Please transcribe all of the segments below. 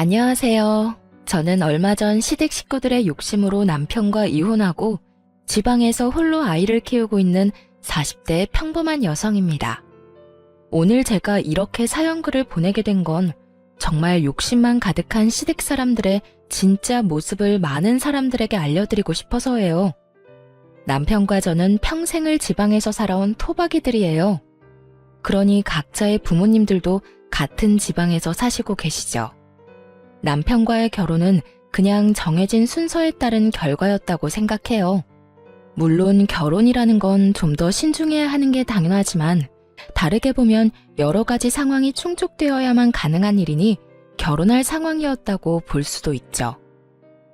안녕하세요. 저는 얼마 전 시댁 식구들의 욕심으로 남편과 이혼하고 지방에서 홀로 아이를 키우고 있는 40대 평범한 여성입니다. 오늘 제가 이렇게 사연글을 보내게 된 건 정말 욕심만 가득한 시댁 사람들의 진짜 모습을 많은 사람들에게 알려드리고 싶어서예요. 남편과 저는 평생을 지방에서 살아온 토박이들이에요. 그러니 각자의 부모님들도 같은 지방에서 사시고 계시죠. 남편과의 결혼은 그냥 정해진 순서에 따른 결과였다고 생각해요. 물론 결혼이라는 건 좀 더 신중해야 하는 게 당연하지만 다르게 보면 여러 가지 상황이 충족되어야만 가능한 일이니 결혼할 상황이었다고 볼 수도 있죠.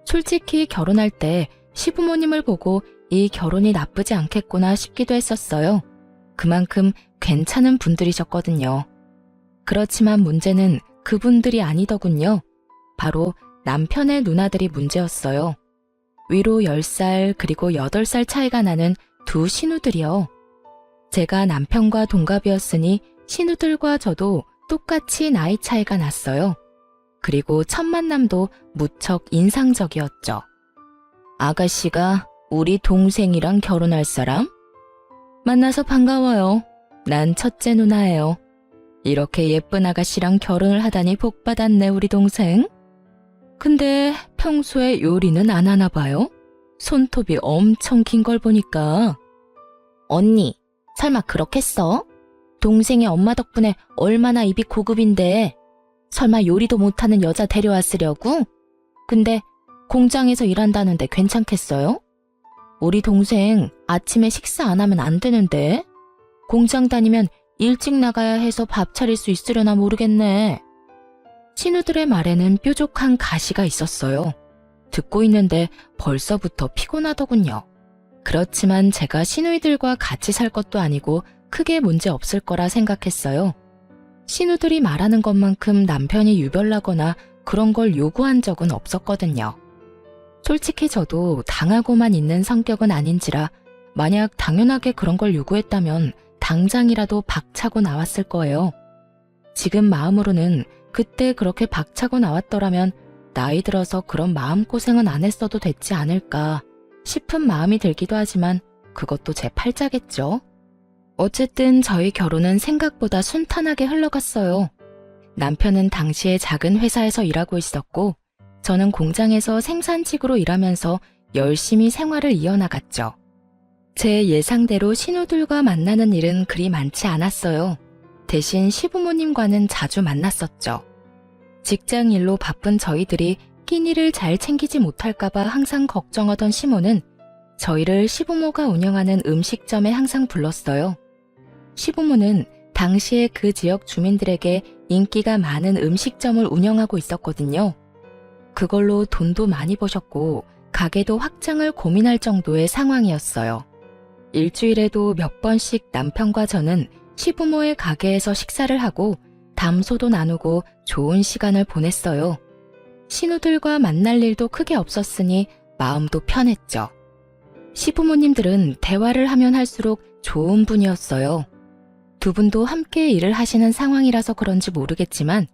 솔직히 결혼할 때 시부모님을 보고 이 결혼이 나쁘지 않겠구나 싶기도 했었어요. 그만큼 괜찮은 분들이셨거든요. 그렇지만 문제는 그분들이 아니더군요. 바로 남편의 누나들이 문제였어요. 위로 10살 그리고 8살 차이가 나는 두 신우들이요. 제가 남편과 동갑이었으니 신우들과 저도 똑같이 나이 차이가 났어요. 그리고 첫 만남도 무척 인상적이었죠. 아가씨가 우리 동생이랑 결혼할 사람? 만나서 반가워요. 난 첫째 누나예요. 이렇게 예쁜 아가씨랑 결혼을 하다니 복 받았네 우리 동생. 근데 평소에 요리는 안 하나 봐요? 손톱이 엄청 긴 걸 보니까. 언니, 설마 그렇겠어? 동생의 엄마 덕분에 얼마나 입이 고급인데 설마 요리도 못하는 여자 데려왔으려고? 근데 공장에서 일한다는데 괜찮겠어요? 우리 동생 아침에 식사 안 하면 안 되는데 공장 다니면 일찍 나가야 해서 밥 차릴 수 있으려나 모르겠네. 신우들의 말에는 뾰족한 가시가 있었어요. 듣고 있는데 벌써부터 피곤하더군요. 그렇지만 제가 시누이들과 같이 살 것도 아니고 크게 문제 없을 거라 생각했어요. 시누들이 말하는 것만큼 남편이 유별나거나 그런 걸 요구한 적은 없었거든요. 솔직히 저도 당하고만 있는 성격은 아닌지라 만약 당연하게 그런 걸 요구했다면 당장이라도 박차고 나왔을 거예요. 지금 마음으로는 그때 그렇게 박차고 나왔더라면 나이 들어서 그런 마음고생은 안 했어도 됐지 않을까 싶은 마음이 들기도 하지만 그것도 제 팔자겠죠. 어쨌든 저희 결혼은 생각보다 순탄하게 흘러갔어요. 남편은 당시에 작은 회사에서 일하고 있었고 저는 공장에서 생산직으로 일하면서 열심히 생활을 이어나갔죠. 제 예상대로 신우들과 만나는 일은 그리 많지 않았어요. 대신 시부모님과는 자주 만났었죠. 직장 일로 바쁜 저희들이 끼니를 잘 챙기지 못할까봐 항상 걱정하던 시모는 저희를 시부모가 운영하는 음식점에 항상 불렀어요. 시부모는 당시에 그 지역 주민들에게 인기가 많은 음식점을 운영하고 있었거든요. 그걸로 돈도 많이 버셨고 가게도 확장을 고민할 정도의 상황이었어요. 일주일에도 몇 번씩 남편과 저는 시부모의 가게에서 식사를 하고 담소도 나누고 좋은 시간을 보냈어요. 신우들과 만날 일도 크게 없었으니 마음도 편했죠. 시부모님들은 대화를 하면 할수록 좋은 분이었어요. 두 분도 함께 일을 하시는 상황이라서 그런지 모르겠지만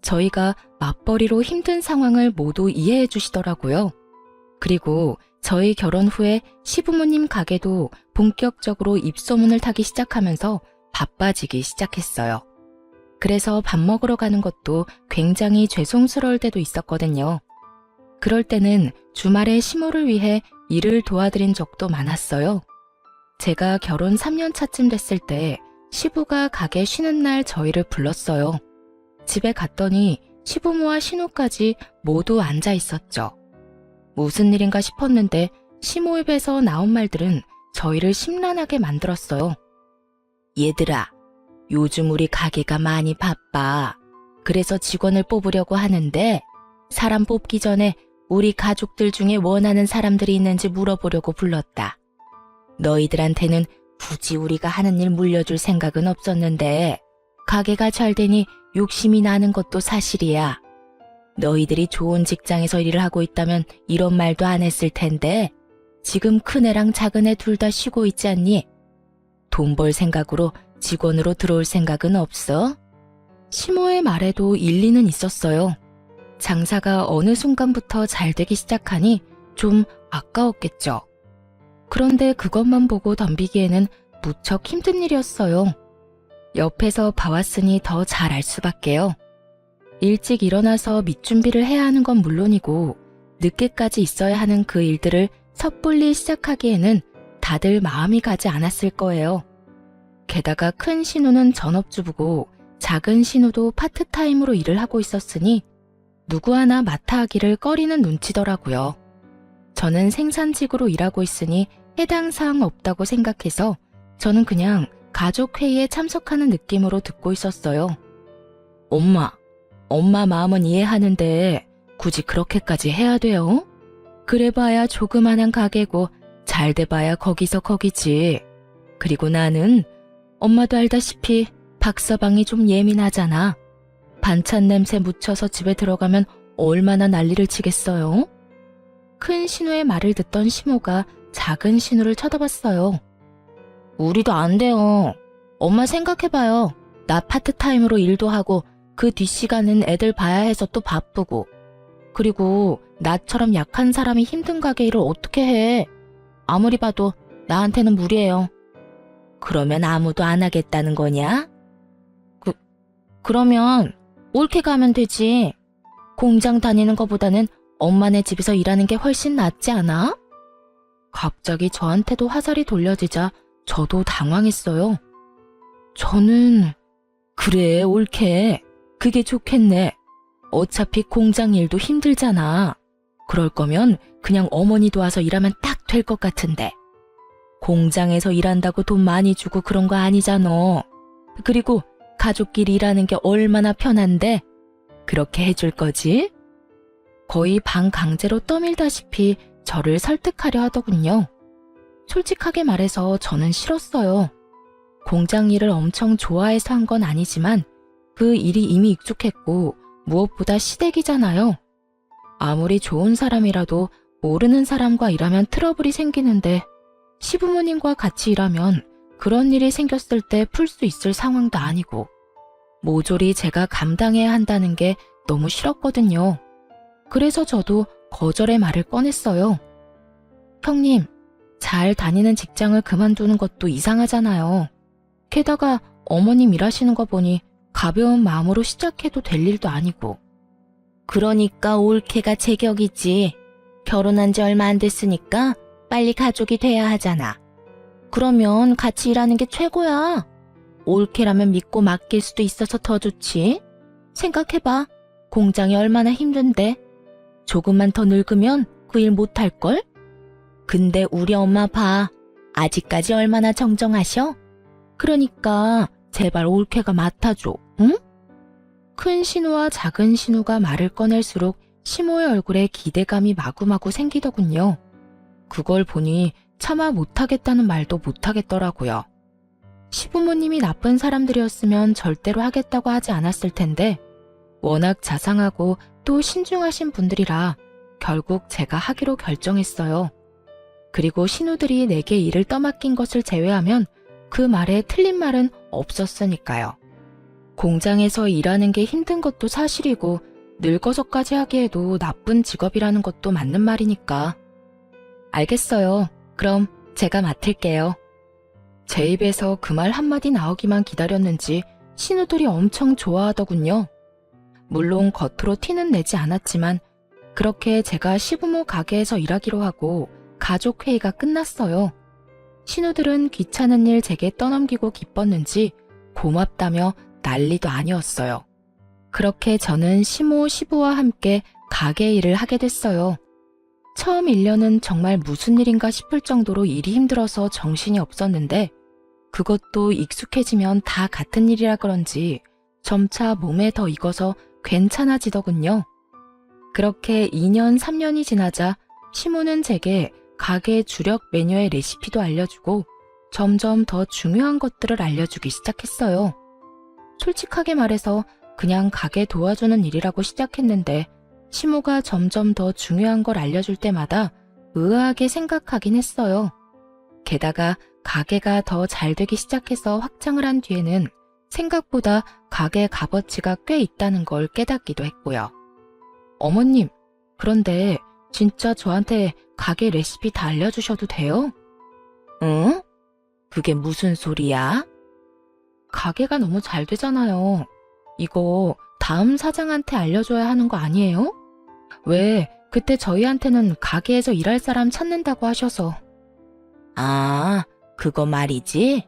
저희가 맞벌이로 힘든 상황을 모두 이해해 주시더라고요. 그리고 저희 결혼 후에 시부모님 가게도 본격적으로 입소문을 타기 시작하면서 바빠지기 시작했어요. 그래서 밥 먹으러 가는 것도 굉장히 죄송스러울 때도 있었거든요. 그럴 때는 주말에 시모를 위해 일을 도와드린 적도 많았어요. 제가 결혼 3년 차쯤 됐을 때 시부가 가게 쉬는 날 저희를 불렀어요. 집에 갔더니 시부모와 신우까지 모두 앉아 있었죠. 무슨 일인가 싶었는데 시모 입에서 나온 말들은 저희를 심란하게 만들었어요. 얘들아, 요즘 우리 가게가 많이 바빠. 그래서 직원을 뽑으려고 하는데 사람 뽑기 전에 우리 가족들 중에 원하는 사람들이 있는지 물어보려고 불렀다. 너희들한테는 굳이 우리가 하는 일 물려줄 생각은 없었는데 가게가 잘 되니 욕심이 나는 것도 사실이야. 너희들이 좋은 직장에서 일을 하고 있다면 이런 말도 안 했을 텐데 지금 큰애랑 작은애 둘 다 쉬고 있지 않니? 돈 벌 생각으로 직원으로 들어올 생각은 없어? 시모의 말에도 일리는 있었어요. 장사가 어느 순간부터 잘 되기 시작하니 좀 아까웠겠죠. 그런데 그것만 보고 덤비기에는 무척 힘든 일이었어요. 옆에서 봐왔으니 더 잘 알 수밖에요. 일찍 일어나서 밑준비를 해야 하는 건 물론이고 늦게까지 있어야 하는 그 일들을 섣불리 시작하기에는 다들 마음이 가지 않았을 거예요. 게다가 큰 신우는 전업주부고 작은 신우도 파트타임으로 일을 하고 있었으니 누구 하나 맡아 하기를 꺼리는 눈치더라고요. 저는 생산직으로 일하고 있으니 해당 사항 없다고 생각해서 저는 그냥 가족회의에 참석하는 느낌으로 듣고 있었어요. 엄마 마음은 이해하는데 굳이 그렇게까지 해야 돼요? 그래봐야 조그만한 가게고 잘 돼봐야 거기서 거기지. 그리고 나는 엄마도 알다시피 박서방이 좀 예민하잖아. 반찬 냄새 묻혀서 집에 들어가면 얼마나 난리를 치겠어요? 큰 신우의 말을 듣던 시모가 작은 신우를 쳐다봤어요. 우리도 안 돼요. 엄마 생각해봐요. 나 파트타임으로 일도 하고 그 뒷시간은 애들 봐야 해서 또 바쁘고. 그리고 나처럼 약한 사람이 힘든 가게 일을 어떻게 해. 아무리 봐도 나한테는 무리예요. 그러면 아무도 안 하겠다는 거냐? 그러면 옳게 가면 되지. 공장 다니는 것보다는 엄마네 집에서 일하는 게 훨씬 낫지 않아? 갑자기 저한테도 화살이 돌려지자 저도 당황했어요. 저는 그래 옳게. 그게 좋겠네. 어차피 공장 일도 힘들잖아. 그럴 거면 그냥 어머니 도와서 일하면 딱 될 것 같은데. 공장에서 일한다고 돈 많이 주고 그런 거 아니잖아. 그리고 가족끼리 일하는 게 얼마나 편한데 그렇게 해줄 거지? 거의 반강제로 떠밀다시피 저를 설득하려 하더군요. 솔직하게 말해서 저는 싫었어요. 공장 일을 엄청 좋아해서 한 건 아니지만 그 일이 이미 익숙했고 무엇보다 시댁이잖아요. 아무리 좋은 사람이라도 모르는 사람과 일하면 트러블이 생기는데 시부모님과 같이 일하면 그런 일이 생겼을 때 풀 수 있을 상황도 아니고 모조리 제가 감당해야 한다는 게 너무 싫었거든요. 그래서 저도 거절의 말을 꺼냈어요. 형님, 잘 다니는 직장을 그만두는 것도 이상하잖아요. 게다가 어머님 일하시는 거 보니 가벼운 마음으로 시작해도 될 일도 아니고. 그러니까 올케가 제격이지. 결혼한 지 얼마 안 됐으니까 빨리 가족이 돼야 하잖아. 그러면 같이 일하는 게 최고야. 올케라면 믿고 맡길 수도 있어서 더 좋지. 생각해봐. 공장이 얼마나 힘든데. 조금만 더 늙으면 그 일 못할걸? 근데 우리 엄마 봐. 아직까지 얼마나 정정하셔? 그러니까 제발 올케가 맡아줘, 응? 큰 신우와 작은 신우가 말을 꺼낼수록 시모의 얼굴에 기대감이 마구마구 생기더군요. 그걸 보니 차마 못하겠다는 말도 못하겠더라고요. 시부모님이 나쁜 사람들이었으면 절대로 하겠다고 하지 않았을 텐데 워낙 자상하고 또 신중하신 분들이라 결국 제가 하기로 결정했어요. 그리고 신우들이 내게 일을 떠맡긴 것을 제외하면 그 말에 틀린 말은 없었으니까요. 공장에서 일하는 게 힘든 것도 사실이고 늙어서까지 하기에도 나쁜 직업이라는 것도 맞는 말이니까. 알겠어요. 그럼 제가 맡을게요. 제 입에서 그 말 한마디 나오기만 기다렸는지 신우들이 엄청 좋아하더군요. 물론 겉으로 티는 내지 않았지만 그렇게 제가 시부모 가게에서 일하기로 하고 가족회의가 끝났어요. 신우들은 귀찮은 일 제게 떠넘기고 기뻤는지 고맙다며 난리도 아니었어요. 그렇게 저는 시모, 시부와 함께 가게 일을 하게 됐어요. 처음 1년은 정말 무슨 일인가 싶을 정도로 일이 힘들어서 정신이 없었는데 그것도 익숙해지면 다 같은 일이라 그런지 점차 몸에 더 익어서 괜찮아지더군요. 그렇게 2년, 3년이 지나자 시모는 제게 가게 주력 메뉴의 레시피도 알려주고 점점 더 중요한 것들을 알려주기 시작했어요. 솔직하게 말해서 그냥 가게 도와주는 일이라고 시작했는데 시모가 점점 더 중요한 걸 알려줄 때마다 의아하게 생각하긴 했어요. 게다가 가게가 더 잘 되기 시작해서 확장을 한 뒤에는 생각보다 가게 값어치가 꽤 있다는 걸 깨닫기도 했고요. 어머님, 그런데 진짜 저한테 가게 레시피 다 알려주셔도 돼요? 응? 그게 무슨 소리야? 가게가 너무 잘 되잖아요. 이거 다음 사장한테 알려줘야 하는 거 아니에요? 왜 그때 저희한테는 가게에서 일할 사람 찾는다고 하셔서. 아, 그거 말이지?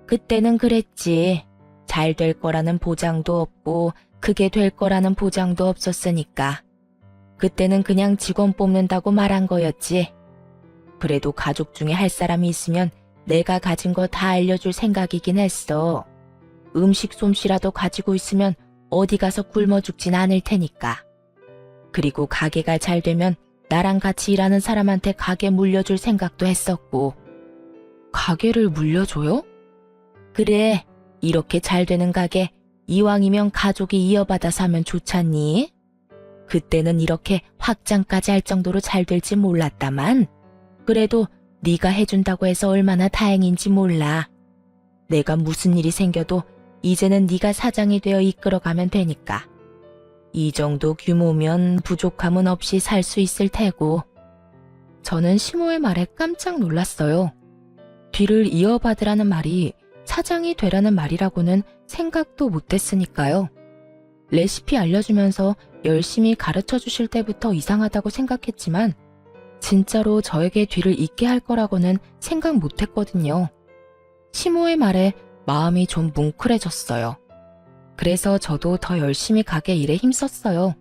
그때는 그랬지. 잘 될 거라는 보장도 없고 그게 될 거라는 보장도 없었으니까. 그때는 그냥 직원 뽑는다고 말한 거였지. 그래도 가족 중에 할 사람이 있으면 내가 가진 거 다 알려줄 생각이긴 했어. 음식 솜씨라도 가지고 있으면 어디 가서 굶어 죽진 않을 테니까. 그리고 가게가 잘 되면 나랑 같이 일하는 사람한테 가게 물려줄 생각도 했었고. 가게를 물려줘요? 그래, 이렇게 잘 되는 가게 이왕이면 가족이 이어받아서 하면 좋잖니? 그때는 이렇게 확장까지 할 정도로 잘 될지 몰랐다만 그래도 네가 해준다고 해서 얼마나 다행인지 몰라. 내가 무슨 일이 생겨도 이제는 네가 사장이 되어 이끌어가면 되니까. 이 정도 규모면 부족함은 없이 살 수 있을 테고. 저는 시모의 말에 깜짝 놀랐어요. 뒤를 이어받으라는 말이 사장이 되라는 말이라고는 생각도 못했으니까요. 레시피 알려주면서 열심히 가르쳐 주실 때부터 이상하다고 생각했지만 진짜로 저에게 뒤를 잇게 할 거라고는 생각 못했거든요. 시모의 말에 마음이 좀 뭉클해졌어요. 그래서 저도 더 열심히 가게 일에 힘썼어요.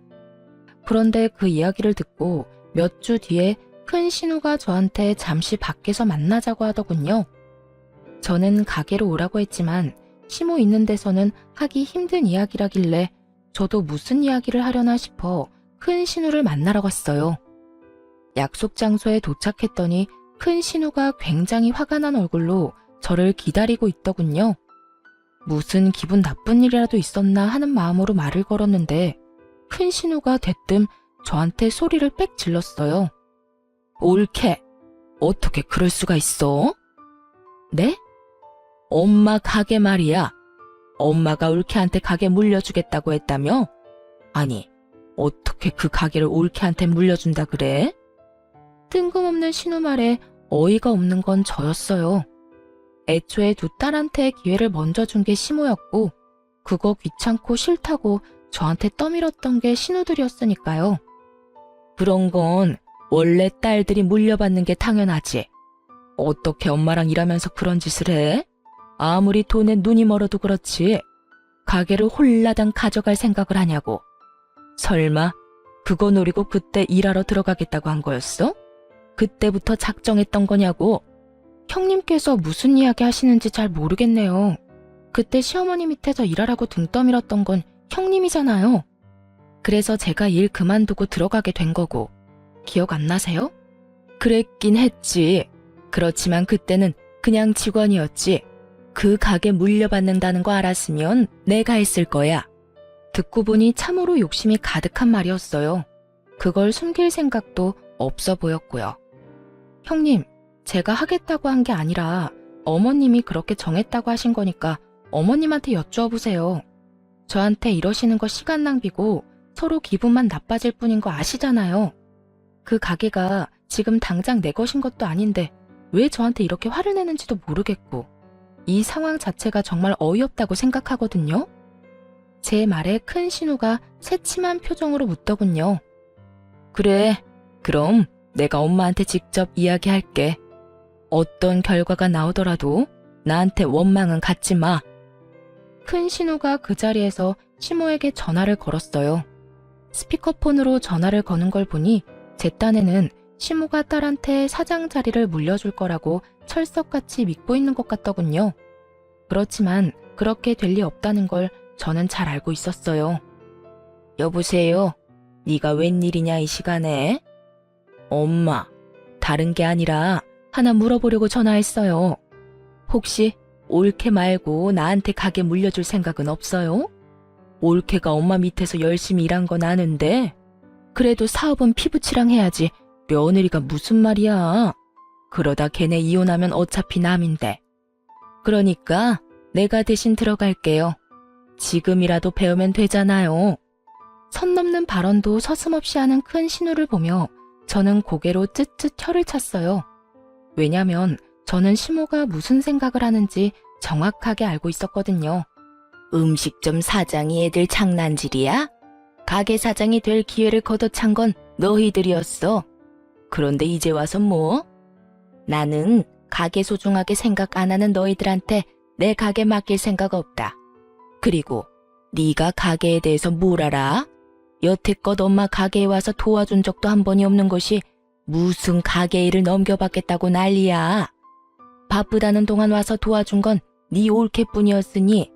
그런데 그 이야기를 듣고 몇 주 뒤에 큰 신우가 저한테 잠시 밖에서 만나자고 하더군요. 저는 가게로 오라고 했지만 시모 있는 데서는 하기 힘든 이야기라길래 저도 무슨 이야기를 하려나 싶어 큰 신우를 만나러 갔어요. 약속 장소에 도착했더니 큰 신우가 굉장히 화가 난 얼굴로 저를 기다리고 있더군요. 무슨 기분 나쁜 일이라도 있었나 하는 마음으로 말을 걸었는데 큰 신우가 대뜸 저한테 소리를 빽 질렀어요. 옳게, 어떻게 그럴 수가 있어? 네? 엄마 가게 말이야. 엄마가 올케한테 가게 물려주겠다고 했다며? 아니, 어떻게 그 가게를 올케한테 물려준다 그래? 뜬금없는 신우 말에 어이가 없는 건 저였어요. 애초에 두 딸한테 기회를 먼저 준 게 시모였고 그거 귀찮고 싫다고 저한테 떠밀었던 게 신우들이었으니까요. 그런 건 원래 딸들이 물려받는 게 당연하지. 어떻게 엄마랑 일하면서 그런 짓을 해? 아무리 돈에 눈이 멀어도 그렇지. 가게를 홀라당 가져갈 생각을 하냐고. 설마 그거 노리고 그때 일하러 들어가겠다고 한 거였어? 그때부터 작정했던 거냐고. 형님께서 무슨 이야기 하시는지 잘 모르겠네요. 그때 시어머니 밑에서 일하라고 등 떠밀었던 건 형님이잖아요. 그래서 제가 일 그만두고 들어가게 된 거고. 기억 안 나세요? 그랬긴 했지. 그렇지만 그때는 그냥 직원이었지. 그 가게 물려받는다는 거 알았으면 내가 했을 거야. 듣고 보니 참으로 욕심이 가득한 말이었어요. 그걸 숨길 생각도 없어 보였고요. 형님, 제가 하겠다고 한 게 아니라 어머님이 그렇게 정했다고 하신 거니까 어머님한테 여쭈어 보세요. 저한테 이러시는 거 시간 낭비고 서로 기분만 나빠질 뿐인 거 아시잖아요. 그 가게가 지금 당장 내 것인 것도 아닌데 왜 저한테 이렇게 화를 내는지도 모르겠고 이 상황 자체가 정말 어이없다고 생각하거든요. 제 말에 큰 신우가 새침한 표정으로 묻더군요. 그래, 그럼 내가 엄마한테 직접 이야기할게. 어떤 결과가 나오더라도 나한테 원망은 갖지 마. 큰 신우가 그 자리에서 시모에게 전화를 걸었어요. 스피커폰으로 전화를 거는 걸 보니 제 딴에는 시모가 딸한테 사장 자리를 물려줄 거라고 철석같이 믿고 있는 것 같더군요. 그렇지만 그렇게 될 리 없다는 걸 저는 잘 알고 있었어요. 여보세요? 네가 웬일이냐 이 시간에? 엄마, 다른 게 아니라 하나 물어보려고 전화했어요. 혹시 올케 말고 나한테 가게 물려줄 생각은 없어요? 올케가 엄마 밑에서 열심히 일한 건 아는데 그래도 사업은 피부치랑 해야지 며느리가 무슨 말이야. 그러다 걔네 이혼하면 어차피 남인데. 그러니까 내가 대신 들어갈게요. 지금이라도 배우면 되잖아요. 선 넘는 발언도 서슴없이 하는 큰 신우를 보며 저는 고개로 쯧쯧 혀를 찼어요. 왜냐면 저는 시모가 무슨 생각을 하는지 정확하게 알고 있었거든요. 음식점 사장이 애들 장난질이야? 가게 사장이 될 기회를 걷어찬 건 너희들이었어. 그런데 이제 와서 뭐? 나는 가게 소중하게 생각 안 하는 너희들한테 내 가게 맡길 생각 없다. 그리고 네가 가게에 대해서 뭘 알아? 여태껏 엄마 가게에 와서 도와준 적도 한 번이 없는 것이 무슨 가게 일을 넘겨받겠다고 난리야. 바쁘다는 동안 와서 도와준 건 네 올케뿐이었으니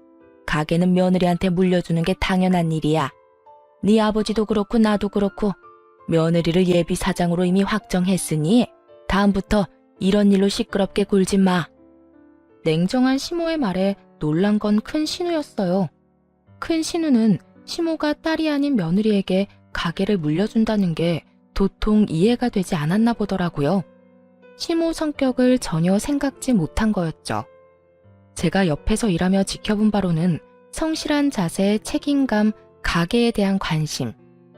가게는 며느리한테 물려주는 게 당연한 일이야. 네 아버지도 그렇고 나도 그렇고 며느리를 예비 사장으로 이미 확정했으니 다음부터 이런 일로 시끄럽게 굴지 마. 냉정한 시모의 말에 놀란 건 큰 신우였어요. 큰 신우는 시모가 딸이 아닌 며느리에게 가게를 물려준다는 게 도통 이해가 되지 않았나 보더라고요. 시모 성격을 전혀 생각지 못한 거였죠. 제가 옆에서 일하며 지켜본 바로는 성실한 자세, 책임감, 가게에 대한 관심,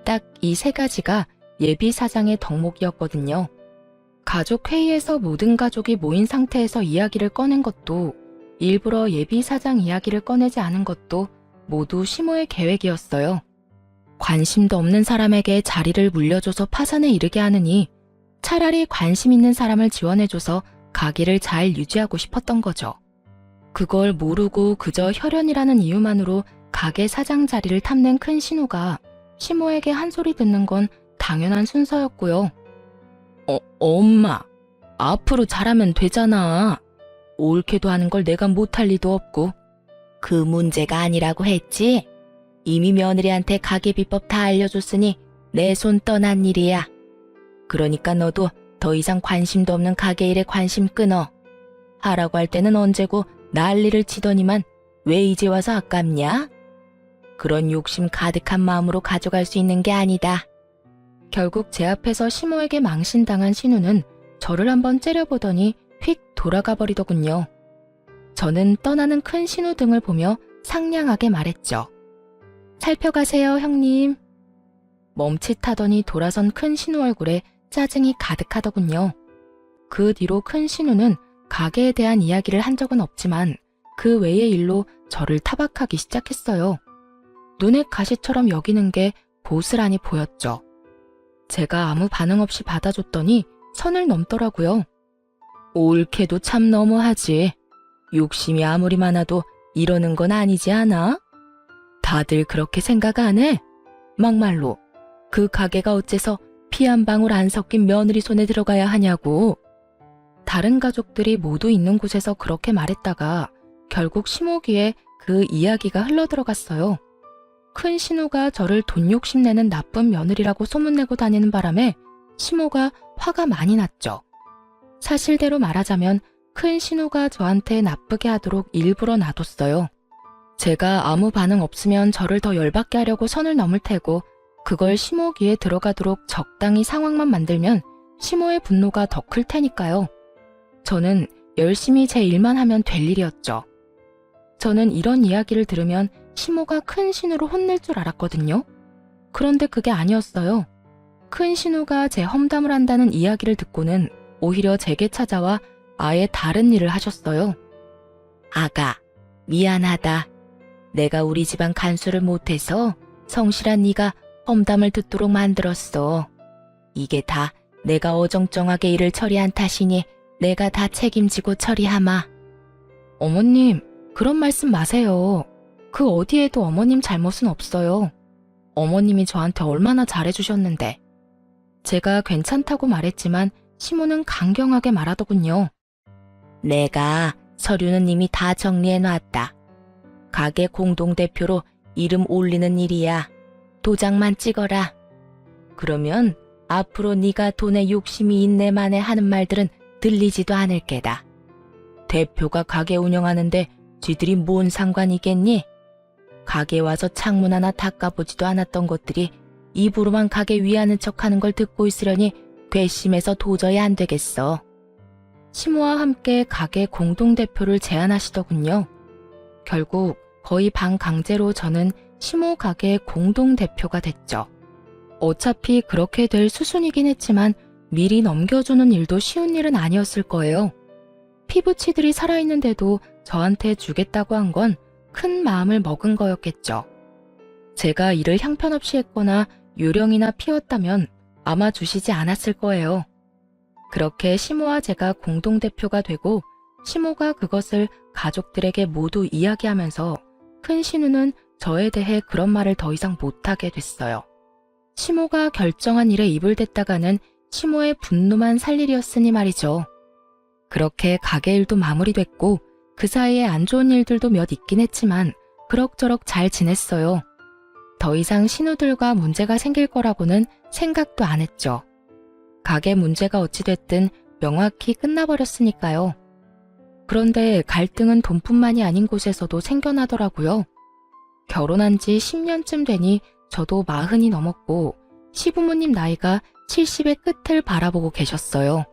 딱 이 세 가지가 예비 사장의 덕목이었거든요. 가족 회의에서 모든 가족이 모인 상태에서 이야기를 꺼낸 것도, 일부러 예비 사장 이야기를 꺼내지 않은 것도 모두 시모의 계획이었어요. 관심도 없는 사람에게 자리를 물려줘서 파산에 이르게 하느니 차라리 관심 있는 사람을 지원해줘서 가게를 잘 유지하고 싶었던 거죠. 그걸 모르고 그저 혈연이라는 이유만으로 가게 사장 자리를 탐낸 큰 신우가 시모에게 한 소리 듣는 건 당연한 순서였고요. 엄마, 앞으로 잘하면 되잖아. 옳게도 하는 걸 내가 못할 리도 없고. 그 문제가 아니라고 했지? 이미 며느리한테 가게 비법 다 알려줬으니 내 손 떠난 일이야. 그러니까 너도 더 이상 관심도 없는 가게 일에 관심 끊어. 하라고 할 때는 언제고 난리를 치더니만 왜 이제 와서 아깝냐? 그런 욕심 가득한 마음으로 가져갈 수 있는 게 아니다. 결국 제 앞에서 시모에게 망신당한 신우는 저를 한번 째려보더니 휙 돌아가 버리더군요. 저는 떠나는 큰 신우 등을 보며 상냥하게 말했죠. 살펴가세요, 형님. 멈칫하더니 돌아선 큰 신우 얼굴에 짜증이 가득하더군요. 그 뒤로 큰 신우는 가게에 대한 이야기를 한 적은 없지만 그 외의 일로 저를 타박하기 시작했어요. 눈에 가시처럼 여기는 게 보스란히 보였죠. 제가 아무 반응 없이 받아줬더니 선을 넘더라고요. 옳게도 참 너무하지. 욕심이 아무리 많아도 이러는 건 아니지 않아? 다들 그렇게 생각 안 해? 막말로 그 가게가 어째서 피 한 방울 안 섞인 며느리 손에 들어가야 하냐고. 다른 가족들이 모두 있는 곳에서 그렇게 말했다가 결국 시모귀에 그 이야기가 흘러들어갔어요. 큰 신우가 저를 돈 욕심내는 나쁜 며느리라고 소문내고 다니는 바람에 시모가 화가 많이 났죠. 사실대로 말하자면 큰 신우가 저한테 나쁘게 하도록 일부러 놔뒀어요. 제가 아무 반응 없으면 저를 더 열받게 하려고 선을 넘을 테고 그걸 시모 귀에 들어가도록 적당히 상황만 만들면 시모의 분노가 더 클 테니까요. 저는 열심히 제 일만 하면 될 일이었죠. 저는 이런 이야기를 들으면 시모가 큰 신우로 혼낼 줄 알았거든요. 그런데 그게 아니었어요. 큰 신우가 제 험담을 한다는 이야기를 듣고는 오히려 제게 찾아와 아예 다른 일을 하셨어요. 아가, 미안하다. 내가 우리 집안 간수를 못해서 성실한 네가 험담을 듣도록 만들었어. 이게 다 내가 어정쩡하게 일을 처리한 탓이니 내가 다 책임지고 처리하마. 어머님, 그런 말씀 마세요. 그 어디에도 어머님 잘못은 없어요. 어머님이 저한테 얼마나 잘해주셨는데. 제가 괜찮다고 말했지만 시모는 강경하게 말하더군요. 내가 서류는 이미 다 정리해놨다. 가게 공동대표로 이름 올리는 일이야. 도장만 찍어라. 그러면 앞으로 네가 돈에 욕심이 있네 마네 하는 말들은 들리지도 않을 게다. 대표가 가게 운영하는데 쥐들이 뭔 상관이겠니? 가게 와서 창문 하나 닦아보지도 않았던 것들이 입으로만 가게 위하는 척하는 걸 듣고 있으려니 괘씸해서 도저히 안 되겠어. 시모와 함께 가게 공동대표를 제안하시더군요. 결국 거의 반강제로 저는 시모 가게 공동대표가 됐죠. 어차피 그렇게 될 수순이긴 했지만 미리 넘겨주는 일도 쉬운 일은 아니었을 거예요. 피부치들이 살아있는데도 저한테 주겠다고 한 건 큰 마음을 먹은 거였겠죠. 제가 일을 형편없이 했거나 요령이나 피웠다면 아마 주시지 않았을 거예요. 그렇게 시모와 제가 공동대표가 되고 시모가 그것을 가족들에게 모두 이야기하면서 큰 신우는 저에 대해 그런 말을 더 이상 못하게 됐어요. 시모가 결정한 일에 입을 댔다가는 시모의 분노만 살 일이었으니 말이죠. 그렇게 가게 일도 마무리됐고 그 사이에 안 좋은 일들도 몇 있긴 했지만 그럭저럭 잘 지냈어요. 더 이상 신우들과 문제가 생길 거라고는 생각도 안 했죠. 가게 문제가 어찌됐든 명확히 끝나버렸으니까요. 그런데 갈등은 돈뿐만이 아닌 곳에서도 생겨나더라고요. 결혼한 지 10년쯤 되니 저도 40이 넘었고 시부모님 나이가 70의 끝을 바라보고 계셨어요.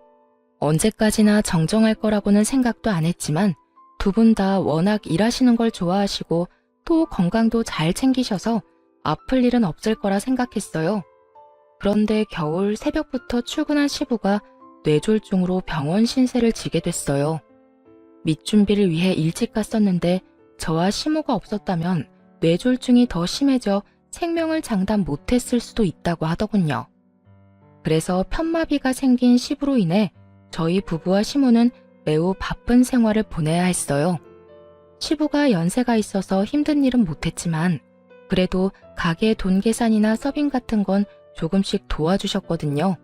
언제까지나 정정할 거라고는 생각도 안 했지만 두 분 다 워낙 일하시는 걸 좋아하시고 또 건강도 잘 챙기셔서 아플 일은 없을 거라 생각했어요. 그런데 겨울 새벽부터 출근한 시부가 뇌졸중으로 병원 신세를 지게 됐어요. 밑준비를 위해 일찍 갔었는데 저와 시모가 없었다면 뇌졸중이 더 심해져 생명을 장담 못했을 수도 있다고 하더군요. 그래서 편마비가 생긴 시부로 인해 저희 부부와 시모는 매우 바쁜 생활을 보내야 했어요. 시부가 연세가 있어서 힘든 일은 못했지만 그래도 가게 돈 계산이나 서빙 같은 건 조금씩 도와주셨거든요.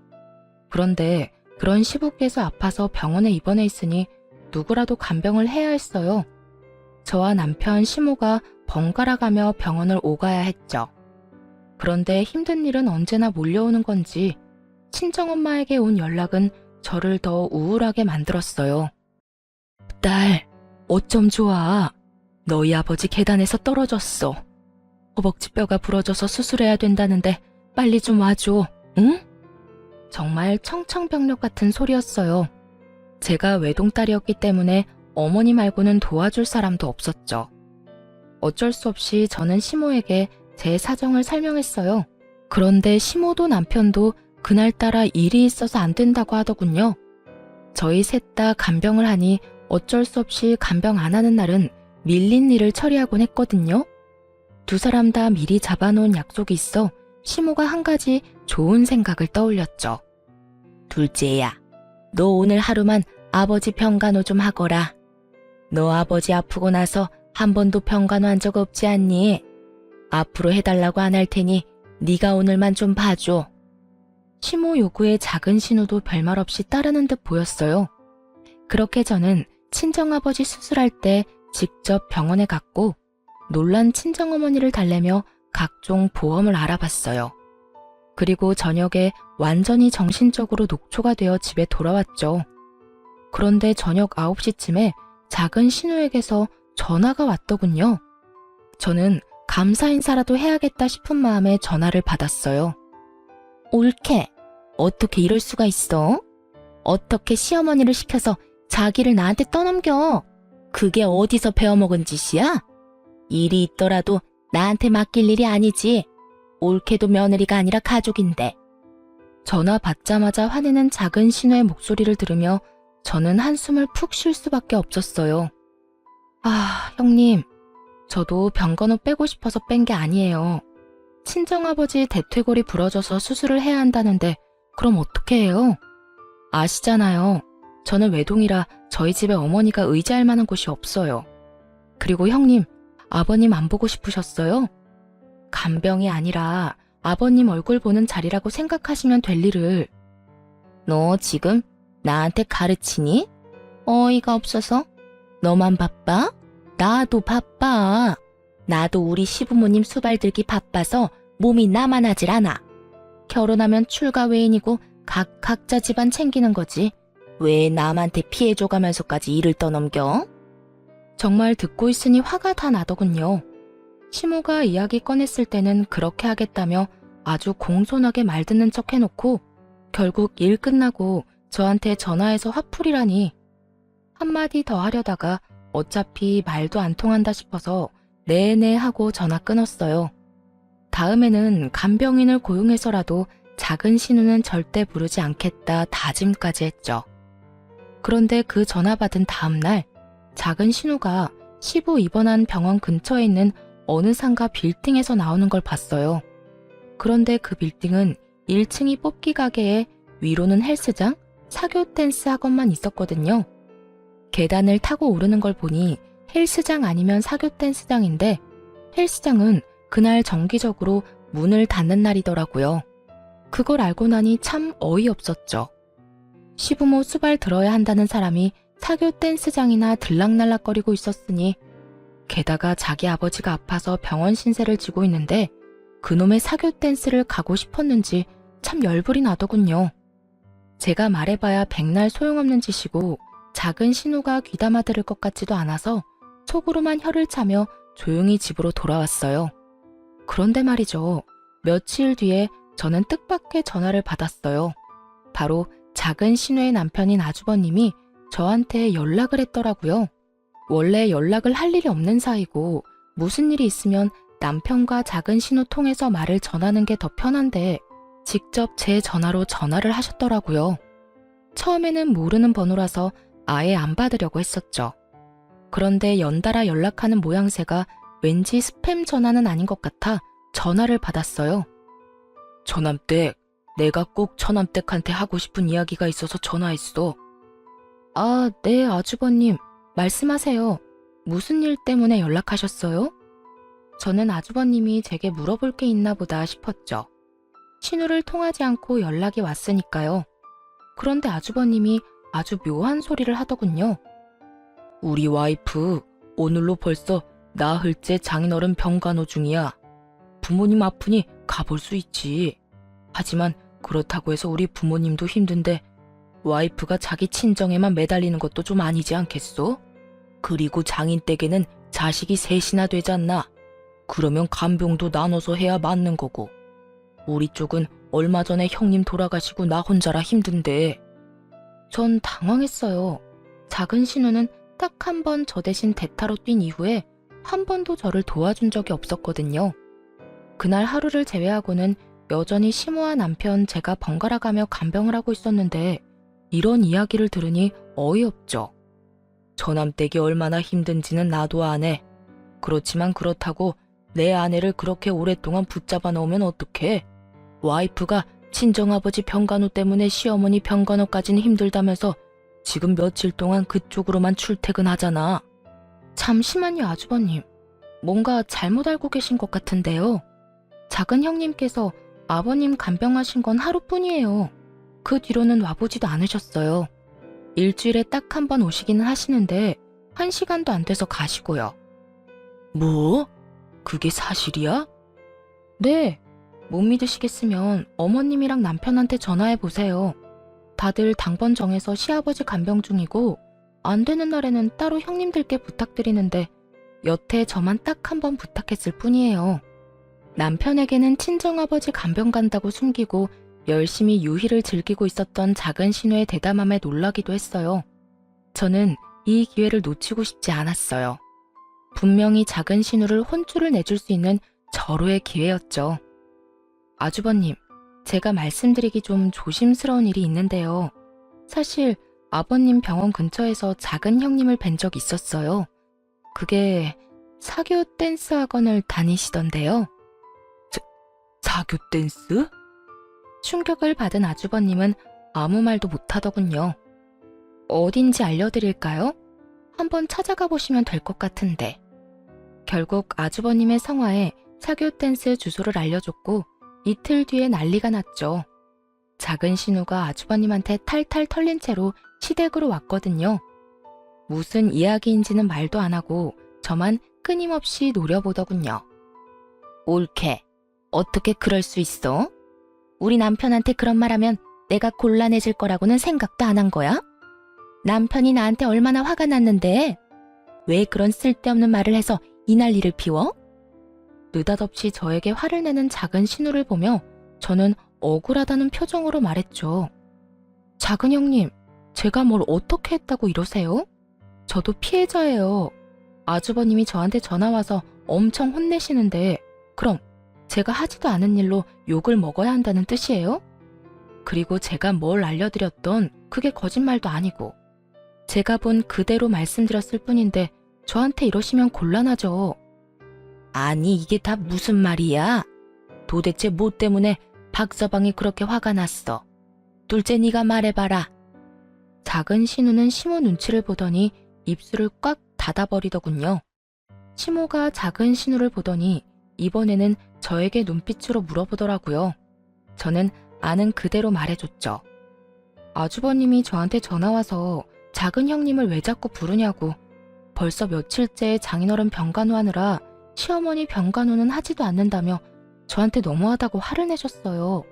그런데 그런 시부께서 아파서 병원에 입원해 있으니 누구라도 간병을 해야 했어요. 저와 남편 시모가 번갈아 가며 병원을 오가야 했죠. 그런데 힘든 일은 언제나 몰려오는 건지 친정엄마에게 온 연락은 저를 더 우울하게 만들었어요. 딸, 어쩜 좋아. 너희 아버지 계단에서 떨어졌어. 허벅지뼈가 부러져서 수술해야 된다는데 빨리 좀 와줘, 응? 정말 청청병력 같은 소리였어요. 제가 외동딸이었기 때문에 어머니 말고는 도와줄 사람도 없었죠. 어쩔 수 없이 저는 시모에게 제 사정을 설명했어요. 그런데 시모도 남편도 그날따라 일이 있어서 안 된다고 하더군요. 저희 셋 다 간병을 하니 어쩔 수 없이 간병 안 하는 날은 밀린 일을 처리하곤 했거든요. 두 사람 다 미리 잡아놓은 약속이 있어 시모가 한 가지 좋은 생각을 떠올렸죠. 둘째야, 너 오늘 하루만 아버지 병간호 좀 하거라. 너 아버지 아프고 나서 한 번도 병간호 한 적 없지 않니? 앞으로 해달라고 안 할 테니 네가 오늘만 좀 봐줘. 시모 요구에 작은 신우도 별말 없이 따르는 듯 보였어요. 그렇게 저는 친정아버지 수술할 때 직접 병원에 갔고 놀란 친정어머니를 달래며 각종 보험을 알아봤어요. 그리고 저녁에 완전히 정신적으로 녹초가 되어 집에 돌아왔죠. 그런데 저녁 9시쯤에 작은 신우에게서 전화가 왔더군요. 저는 감사 인사라도 해야겠다 싶은 마음에 전화를 받았어요. 옳게, 어떻게 이럴 수가 있어? 어떻게 시어머니를 시켜서 자기를 나한테 떠넘겨? 그게 어디서 배워먹은 짓이야? 일이 있더라도 나한테 맡길 일이 아니지. 옳게도 며느리가 아니라 가족인데. 전화 받자마자 화내는 작은 신우의 목소리를 들으며 저는 한숨을 푹 쉴 수밖에 없었어요. 아, 형님. 저도 병간호 빼고 싶어서 뺀 게 아니에요. 친정아버지 대퇴골이 부러져서 수술을 해야 한다는데 그럼 어떻게 해요? 아시잖아요. 저는 외동이라 저희 집에 어머니가 의지할 만한 곳이 없어요. 그리고 형님, 아버님 안 보고 싶으셨어요? 간병이 아니라 아버님 얼굴 보는 자리라고 생각하시면 될 일을. 너 지금 나한테 가르치니? 어이가 없어서? 너만 바빠? 나도 바빠. 나도 우리 시부모님 수발 들기 바빠서 몸이 나만하질 않아. 결혼하면 출가 외인이고 각자 집안 챙기는 거지. 왜 남한테 피해 줘가면서까지 일을 떠넘겨? 정말 듣고 있으니 화가 다 나더군요. 시모가 이야기 꺼냈을 때는 그렇게 하겠다며 아주 공손하게 말 듣는 척 해놓고 결국 일 끝나고 저한테 전화해서 화풀이라니. 한마디 더 하려다가 어차피 말도 안 통한다 싶어서 네네 하고 전화 끊었어요. 다음에는 간병인을 고용해서라도 작은 신우는 절대 부르지 않겠다 다짐까지 했죠. 그런데 그 전화 받은 다음 날 작은 신우가 시부 입원한 병원 근처에 있는 어느 상가 빌딩에서 나오는 걸 봤어요. 그런데 그 빌딩은 1층이 뽑기 가게에 위로는 헬스장, 사교 댄스 학원만 있었거든요. 계단을 타고 오르는 걸 보니 헬스장 아니면 사교 댄스장인데 헬스장은 그날 정기적으로 문을 닫는 날이더라고요. 그걸 알고 나니 참 어이없었죠. 시부모 수발 들어야 한다는 사람이 사교 댄스장이나 들락날락거리고 있었으니 게다가 자기 아버지가 아파서 병원 신세를 지고 있는데 그놈의 사교 댄스를 가고 싶었는지 참 열불이 나더군요. 제가 말해봐야 백날 소용없는 짓이고 작은 신우가 귀담아 들을 것 같지도 않아서 속으로만 혀를 차며 조용히 집으로 돌아왔어요. 그런데 말이죠. 며칠 뒤에 저는 뜻밖의 전화를 받았어요. 바로 작은 신우의 남편인 아주버님이 저한테 연락을 했더라고요. 원래 연락을 할 일이 없는 사이고 무슨 일이 있으면 남편과 작은 신우 통해서 말을 전하는 게 더 편한데 직접 제 전화로 전화를 하셨더라고요. 처음에는 모르는 번호라서 아예 안 받으려고 했었죠. 그런데 연달아 연락하는 모양새가 왠지 스팸 전화는 아닌 것 같아 전화를 받았어요. 처남댁, 내가 꼭 처남댁한테 하고 싶은 이야기가 있어서 전화했어. 아, 네, 아주버님. 말씀하세요. 무슨 일 때문에 연락하셨어요? 저는 아주버님이 제게 물어볼 게 있나 보다 싶었죠. 신우를 통하지 않고 연락이 왔으니까요. 그런데 아주버님이 아주 묘한 소리를 하더군요. 우리 와이프 오늘로 벌써 나흘째 장인어른 병간호 중이야. 부모님 아프니 가볼 수 있지. 하지만 그렇다고 해서 우리 부모님도 힘든데 와이프가 자기 친정에만 매달리는 것도 좀 아니지 않겠소? 그리고 장인댁에는 자식이 셋이나 되잖나. 그러면 간병도 나눠서 해야 맞는 거고. 우리 쪽은 얼마 전에 형님 돌아가시고 나 혼자라 힘든데. 전 당황했어요. 작은 신우는 딱 한 번 저 대신 대타로 뛴 이후에 한 번도 저를 도와준 적이 없었거든요. 그날 하루를 제외하고는 여전히 시모와 남편 제가 번갈아 가며 간병을 하고 있었는데 이런 이야기를 들으니 어이없죠. 처남댁이 얼마나 힘든지는 나도 아네. 그렇지만 그렇다고 내 아내를 그렇게 오랫동안 붙잡아 놓으면 어떡해? 와이프가 친정아버지 병간호 때문에 시어머니 병간호까지는 힘들다면서 지금 며칠 동안 그쪽으로만 출퇴근하잖아. 잠시만요, 아주버님. 뭔가 잘못 알고 계신 것 같은데요. 작은 형님께서 아버님 간병하신 건 하루뿐이에요. 그 뒤로는 와보지도 않으셨어요. 일주일에 딱 한 번 오시기는 하시는데 1시간도 안 돼서 가시고요. 뭐? 그게 사실이야? 네. 못 믿으시겠으면 어머님이랑 남편한테 전화해보세요. 다들 당번 정해서 시아버지 간병 중이고 안 되는 날에는 따로 형님들께 부탁드리는데 여태 저만 딱 한 번 부탁했을 뿐이에요. 남편에게는 친정아버지 간병 간다고 숨기고 열심히 유희를 즐기고 있었던 작은 신우의 대담함에 놀라기도 했어요. 저는 이 기회를 놓치고 싶지 않았어요. 분명히 작은 신우를 혼쭐을 내줄 수 있는 절호의 기회였죠. 아주버님, 제가 말씀드리기 좀 조심스러운 일이 있는데요. 사실 아버님 병원 근처에서 작은 형님을 뵌 적 있었어요. 그게 사교 댄스 학원을 다니시던데요. 사교 댄스? 충격을 받은 아주버님은 아무 말도 못하더군요. 어딘지 알려드릴까요? 한번 찾아가 보시면 될 것 같은데. 결국 아주버님의 성화에 사교 댄스 주소를 알려줬고 이틀 뒤에 난리가 났죠. 작은 신우가 아주버님한테 탈탈 털린 채로 시댁으로 왔거든요. 무슨 이야기인지는 말도 안 하고 저만 끊임없이 노려보더군요. 옳게. 어떻게 그럴 수 있어? 우리 남편한테 그런 말하면 내가 곤란해질 거라고는 생각도 안 한 거야? 남편이 나한테 얼마나 화가 났는데 왜 그런 쓸데없는 말을 해서 이 난리를 피워? 느닷없이 저에게 화를 내는 작은 신우를 보며 저는 억울하다는 표정으로 말했죠. 작은 형님, 제가 뭘 어떻게 했다고 이러세요? 저도 피해자예요. 아주버님이 저한테 전화와서 엄청 혼내시는데 그럼 제가 하지도 않은 일로 욕을 먹어야 한다는 뜻이에요? 그리고 제가 뭘 알려드렸던 그게 거짓말도 아니고 제가 본 그대로 말씀드렸을 뿐인데 저한테 이러시면 곤란하죠. 아니 이게 다 무슨 말이야? 도대체 뭐 때문에 박서방이 그렇게 화가 났어? 둘째 네가 말해봐라. 작은 신우는 시모 눈치를 보더니 입술을 꽉 닫아버리더군요. 시모가 작은 신우를 보더니 이번에는 저에게 눈빛으로 물어보더라고요. 저는 아는 그대로 말해줬죠. 아주버님이 저한테 전화와서 작은 형님을 왜 자꾸 부르냐고 벌써 며칠째 장인어른 병간호 하느라 시어머니 병간호는 하지도 않는다며 저한테 너무하다고 화를 내셨어요.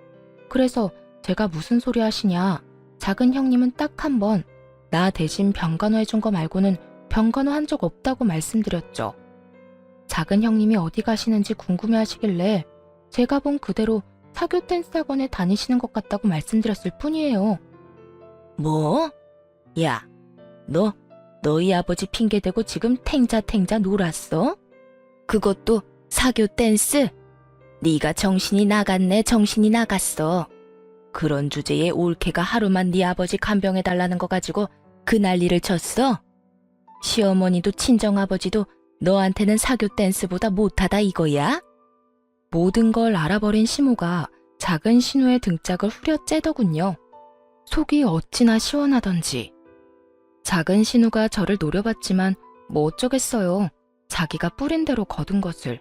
그래서 제가 무슨 소리 하시냐 작은 형님은 딱 한 번 나 대신 병간호 해준 거 말고는 병간호 한 적 없다고 말씀드렸죠. 작은 형님이 어디 가시는지 궁금해 하시길래 제가 본 그대로 사교 댄스 학원에 다니시는 것 같다고 말씀드렸을 뿐이에요. 뭐? 야, 너희 아버지 핑계대고 지금 탱자탱자 놀았어? 그것도 사교 댄스? 네가 정신이 나갔네, 정신이 나갔어. 그런 주제에 올케가 하루만 네 아버지 간병해달라는 거 가지고 그 난리를 쳤어? 시어머니도 친정아버지도 너한테는 사교 댄스보다 못하다 이거야? 모든 걸 알아버린 시모가 작은 신우의 등짝을 후려 째더군요. 속이 어찌나 시원하던지. 작은 신우가 저를 노려봤지만 뭐 어쩌겠어요. 자기가 뿌린 대로 거둔 것을.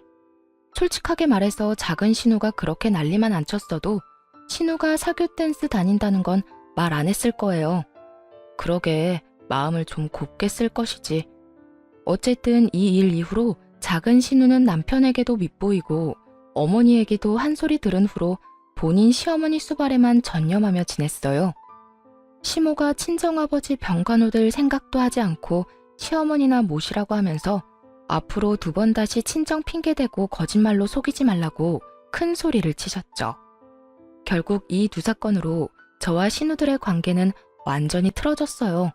솔직하게 말해서 작은 신우가 그렇게 난리만 안 쳤어도 신우가 사교 댄스 다닌다는 건 말 안 했을 거예요. 그러게 마음을 좀 곱게 쓸 것이지. 어쨌든 이 일 이후로 작은 신우는 남편에게도 밉보이고 어머니에게도 한 소리 들은 후로 본인 시어머니 수발에만 전념하며 지냈어요. 시모가 친정아버지 병간호될 생각도 하지 않고 시어머니나 모시라고 하면서 앞으로 2번 다시 친정 핑계대고 거짓말로 속이지 말라고 큰 소리를 치셨죠. 결국 이 2 사건으로 저와 신우들의 관계는 완전히 틀어졌어요.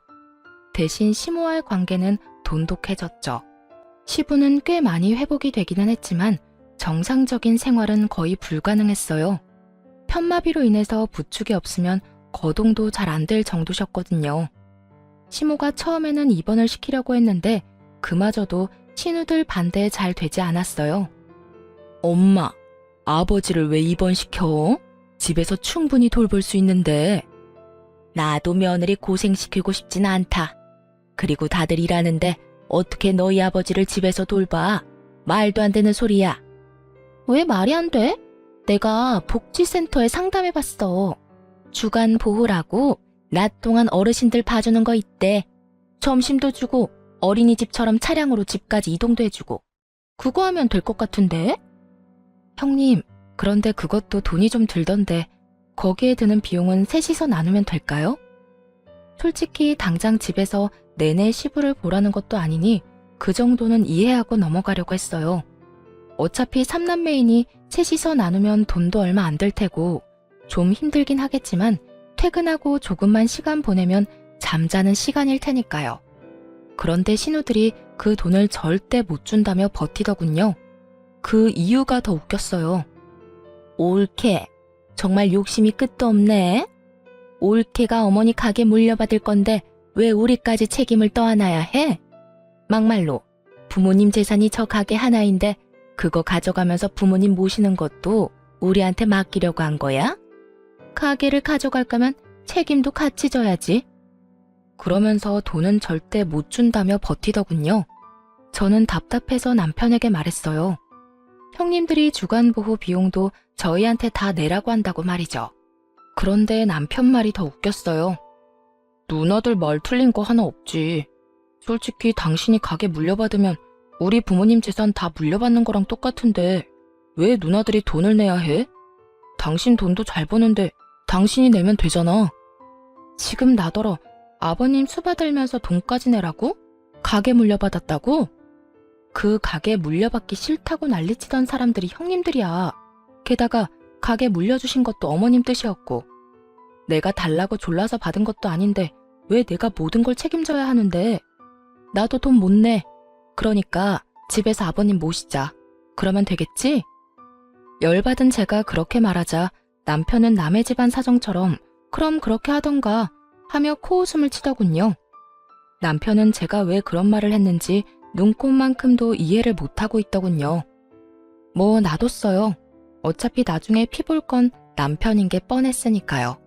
대신 시모와의 관계는 돈독해졌죠. 시부는 꽤 많이 회복이 되기는 했지만 정상적인 생활은 거의 불가능했어요. 편마비로 인해서 부축이 없으면 거동도 잘 안 될 정도셨거든요. 시모가 처음에는 입원을 시키려고 했는데 그마저도 신우들 반대에 잘 되지 않았어요. 엄마, 아버지를 왜 입원시켜? 집에서 충분히 돌볼 수 있는데. 나도 며느리 고생시키고 싶진 않다. 그리고 다들 일하는데 어떻게 너희 아버지를 집에서 돌봐? 말도 안 되는 소리야. 왜 말이 안 돼? 내가 복지센터에 상담해봤어. 주간 보호라고 낮 동안 어르신들 봐주는 거 있대. 점심도 주고 어린이집처럼 차량으로 집까지 이동도 해주고. 그거 하면 될 것 같은데? 형님, 그런데 그것도 돈이 좀 들던데 거기에 드는 비용은 셋이서 나누면 될까요? 솔직히 당장 집에서 내내 시부를 보라는 것도 아니니 그 정도는 이해하고 넘어가려고 했어요. 어차피 3남매이니 셋이서 나누면 돈도 얼마 안 들 테고 좀 힘들긴 하겠지만 퇴근하고 조금만 시간 보내면 잠자는 시간일 테니까요. 그런데 신우들이 그 돈을 절대 못 준다며 버티더군요. 그 이유가 더 웃겼어요. 올케, 정말 욕심이 끝도 없네. 올케가 어머니 가게 물려받을 건데 왜 우리까지 책임을 떠안아야 해? 막말로 부모님 재산이 저 가게 하나인데 그거 가져가면서 부모님 모시는 것도 우리한테 맡기려고 한 거야? 가게를 가져갈 거면 책임도 같이 져야지. 그러면서 돈은 절대 못 준다며 버티더군요. 저는 답답해서 남편에게 말했어요. 형님들이 주간보호 비용도 저희한테 다 내라고 한다고 말이죠. 그런데 남편 말이 더 웃겼어요. 누나들 말 틀린 거 하나 없지. 솔직히 당신이 가게 물려받으면 우리 부모님 재산 다 물려받는 거랑 똑같은데 왜 누나들이 돈을 내야 해? 당신 돈도 잘 버는데 당신이 내면 되잖아. 지금 나더러 아버님 수받들면서 돈까지 내라고? 가게 물려받았다고? 그 가게 물려받기 싫다고 난리치던 사람들이 형님들이야. 게다가 가게 물려주신 것도 어머님 뜻이었고 내가 달라고 졸라서 받은 것도 아닌데 왜 내가 모든 걸 책임져야 하는데 나도 돈 못 내. 그러니까 집에서 아버님 모시자. 그러면 되겠지? 열받은 제가 그렇게 말하자 남편은 남의 집안 사정처럼 그럼 그렇게 하던가 하며 코웃음을 치더군요. 남편은 제가 왜 그런 말을 했는지 눈꼽만큼도 이해를 못하고 있더군요. 뭐 놔뒀어요. 어차피 나중에 피 볼 건 남편인 게 뻔했으니까요.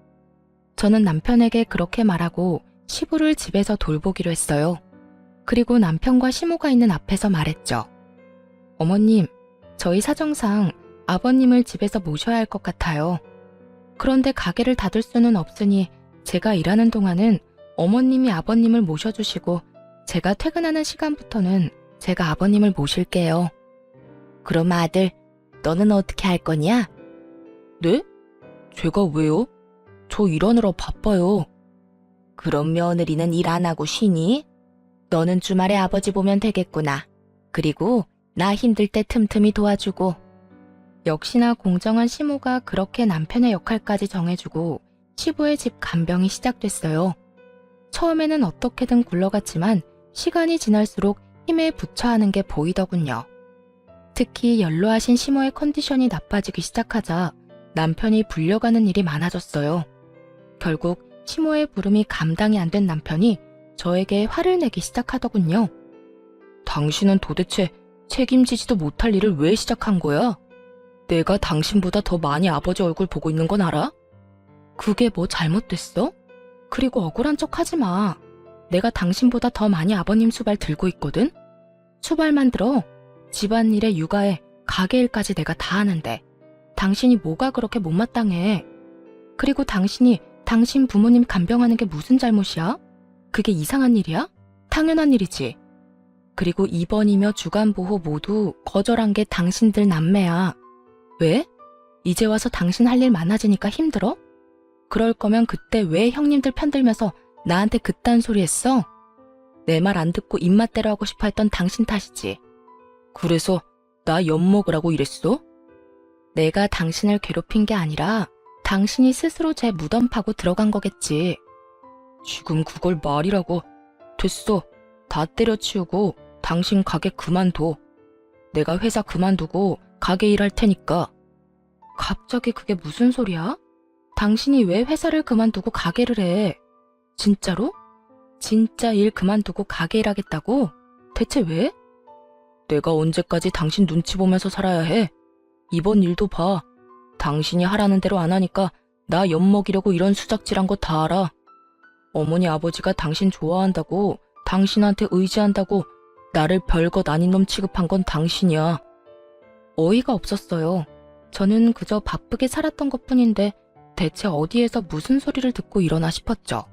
저는 남편에게 그렇게 말하고 시부를 집에서 돌보기로 했어요. 그리고 남편과 시모가 있는 앞에서 말했죠. 어머님, 저희 사정상 아버님을 집에서 모셔야 할 것 같아요. 그런데 가게를 닫을 수는 없으니 제가 일하는 동안은 어머님이 아버님을 모셔주시고 제가 퇴근하는 시간부터는 제가 아버님을 모실게요. 그럼 아들, 너는 어떻게 할 거냐? 네? 제가 왜요? 저 일하느라 바빠요. 그럼 며느리는 일 안 하고 쉬니? 너는 주말에 아버지 보면 되겠구나. 그리고 나 힘들 때 틈틈이 도와주고. 역시나 공정한 시모가 그렇게 남편의 역할까지 정해주고 시부의 집 간병이 시작됐어요. 처음에는 어떻게든 굴러갔지만 시간이 지날수록 힘에 부처하는 게 보이더군요. 특히 연로하신 시모의 컨디션이 나빠지기 시작하자 남편이 불려가는 일이 많아졌어요. 결국 시모의 부름이 감당이 안 된 남편이 저에게 화를 내기 시작하더군요. 당신은 도대체 책임지지도 못할 일을 왜 시작한 거야? 내가 당신보다 더 많이 아버지 얼굴 보고 있는 건 알아? 그게 뭐 잘못됐어? 그리고 억울한 척 하지 마. 내가 당신보다 더 많이 아버님 수발 들고 있거든? 수발만 들어. 집안일에 육아에 가게일까지 내가 다 하는데 당신이 뭐가 그렇게 못마땅해. 그리고 당신이 당신 부모님 간병하는 게 무슨 잘못이야? 그게 이상한 일이야? 당연한 일이지. 그리고 입원이며 주간보호 모두 거절한 게 당신들 남매야. 왜? 이제 와서 당신 할 일 많아지니까 힘들어? 그럴 거면 그때 왜 형님들 편들면서 나한테 그딴 소리 했어? 내 말 안 듣고 입맛대로 하고 싶어 했던 당신 탓이지. 그래서 나 엿먹으라고 이랬어? 내가 당신을 괴롭힌 게 아니라 당신이 스스로 제 무덤 파고 들어간 거겠지. 지금 그걸 말이라고. 됐어. 다 때려치우고 당신 가게 그만둬. 내가 회사 그만두고 가게 일할 테니까. 갑자기 그게 무슨 소리야? 당신이 왜 회사를 그만두고 가게를 해? 진짜로? 진짜 일 그만두고 가게 일하겠다고? 대체 왜? 내가 언제까지 당신 눈치 보면서 살아야 해? 이번 일도 봐. 당신이 하라는 대로 안 하니까 나 엿먹이려고 이런 수작질한 거 다 알아. 어머니 아버지가 당신 좋아한다고, 당신한테 의지한다고 나를 별것 아닌 놈 취급한 건 당신이야. 어이가 없었어요. 저는 그저 바쁘게 살았던 것뿐인데 대체 어디에서 무슨 소리를 듣고 일어나 싶었죠.